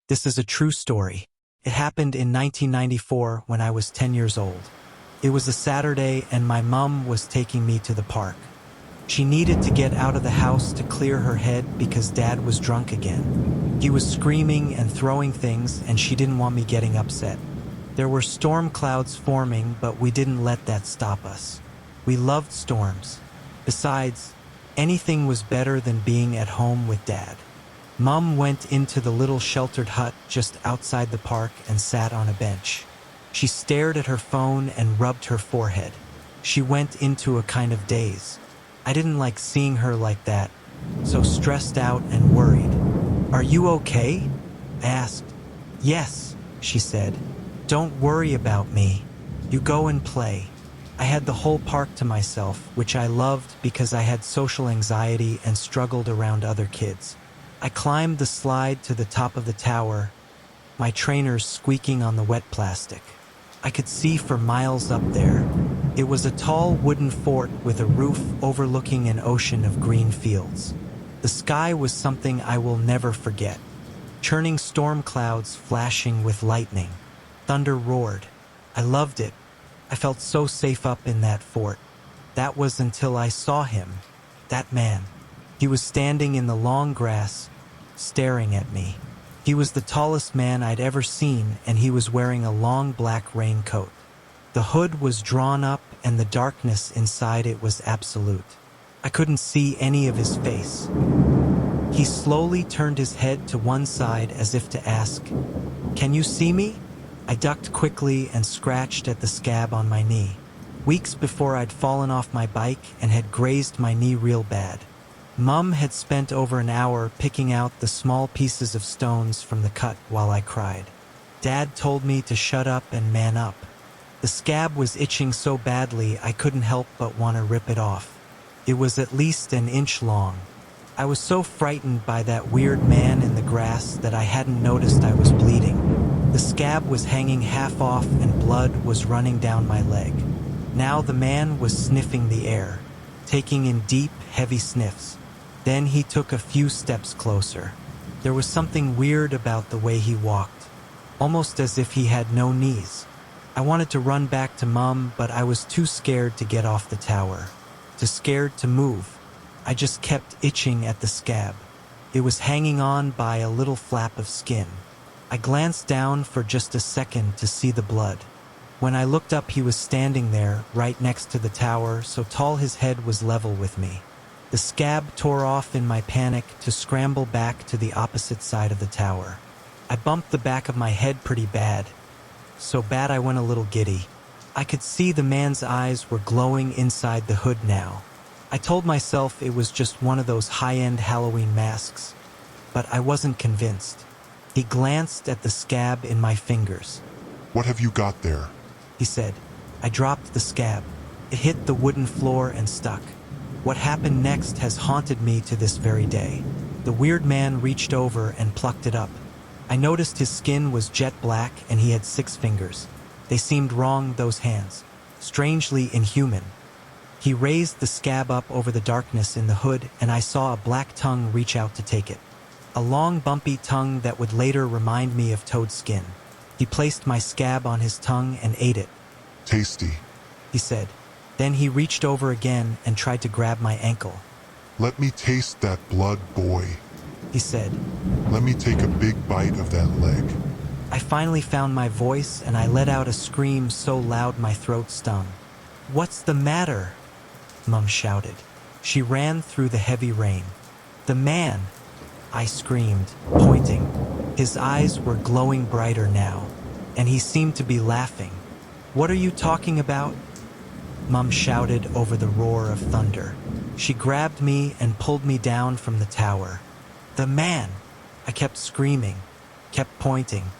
This is a true story. It happened in 1994 when I was 10 years old. It was a Saturday and my mom was taking me to the park. She needed to get out of the house to clear her head because Dad was drunk again. He was screaming and throwing things and she didn't want me getting upset. There were storm clouds forming, but we didn't let that stop us. We loved storms. Besides, anything was better than being at home with Dad. Mom went into the little sheltered hut just outside the park and sat on a bench. She stared at her phone and rubbed her forehead. She went into a kind of daze. I didn't like seeing her like that, so stressed out and worried. "Are you okay?" I asked. "Yes," she said. "Don't worry about me. You go and play." I had the whole park to myself, which I loved because I had social anxiety and struggled around other kids. I climbed the slide to the top of the tower, my trainers squeaking on the wet plastic. I could see for miles up there. It was a tall wooden fort with a roof overlooking an ocean of green fields. The sky was something I will never forget. Churning storm clouds flashing with lightning. Thunder roared. I loved it. I felt so safe up in that fort. That was until I saw him, that man. He was standing in the long grass, staring at me. He was the tallest man I'd ever seen, and he was wearing a long black raincoat. The hood was drawn up, and the darkness inside it was absolute. I couldn't see any of his face. He slowly turned his head to one side as if to ask, "Can you see me?" I ducked quickly and scratched at the scab on my knee. Weeks before, I'd fallen off my bike and had grazed my knee real bad. Mom had spent over an hour picking out the small pieces of stones from the cut while I cried. Dad told me to shut up and man up. The scab was itching so badly I couldn't help but want to rip it off. It was at least an inch long. I was so frightened by that weird man in the grass that I hadn't noticed I was bleeding. The scab was hanging half off and blood was running down my leg. Now the man was sniffing the air, taking in deep, heavy sniffs. Then he took a few steps closer. There was something weird about the way he walked, almost as if he had no knees. I wanted to run back to Mom, but I was too scared to get off the tower, too scared to move. I just kept itching at the scab. It was hanging on by a little flap of skin. I glanced down for just a second to see the blood. When I looked up, he was standing there, right next to the tower, so tall his head was level with me. The scab tore off in my panic to scramble back to the opposite side of the tower. I bumped the back of my head pretty bad, so bad I went a little giddy. I could see the man's eyes were glowing inside the hood now. I told myself it was just one of those high-end Halloween masks, but I wasn't convinced. He glanced at the scab in my fingers. "What have you got there?" he said. I dropped the scab. It hit the wooden floor and stuck. What happened next has haunted me to this very day. The weird man reached over and plucked it up. I noticed his skin was jet black and he had 6 fingers. They seemed wrong, those hands. Strangely inhuman. He raised the scab up over the darkness in the hood and I saw a black tongue reach out to take it. A long, bumpy tongue that would later remind me of toad skin. He placed my scab on his tongue and ate it. "Tasty," he said. Then he reached over again and tried to grab my ankle. "Let me taste that blood, boy," he said. "Let me take a big bite of that leg." I finally found my voice and I let out a scream so loud my throat stung. "What's the matter?" Mom shouted. She ran through the heavy rain. "The man!" I screamed, pointing. His eyes were glowing brighter now, and he seemed to be laughing. "What are you talking about?" Mom shouted over the roar of thunder. She grabbed me and pulled me down from the tower. "The man!" I kept screaming, kept pointing.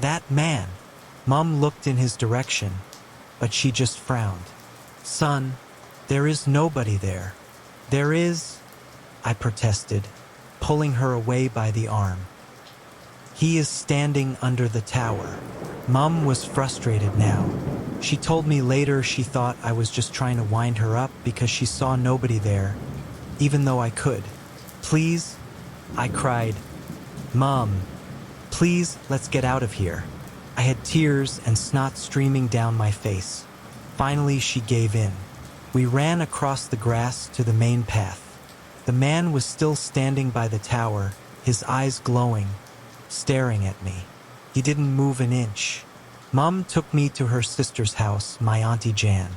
"That man!" Mom looked in his direction, but she just frowned. "Son, there is nobody there." "There is," I protested, pulling her away by the arm. "He is standing under the tower." Mom was frustrated now. She told me later she thought I was just trying to wind her up because she saw nobody there, even though I could. "Please," I cried. "Mom, Please, let's get out of here. I had tears and snot streaming down my face. Finally, she gave in. We ran across the grass to the main path. The man was still standing by the tower, his eyes glowing, staring at me. He didn't move an inch. Mom took me to her sister's house, my Auntie Jan.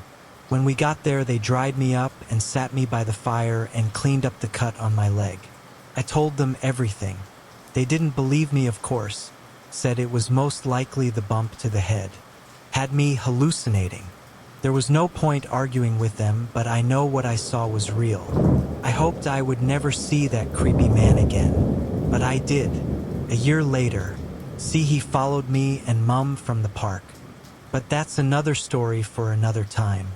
When we got there, they dried me up and sat me by the fire and cleaned up the cut on my leg. I told them everything. They didn't believe me, of course, said it was most likely the bump to the head. Had me hallucinating. There was no point arguing with them, but I know what I saw was real. I hoped I would never see that creepy man again. But I did. A year later. See, he followed me and Mum from the park. But that's another story for another time.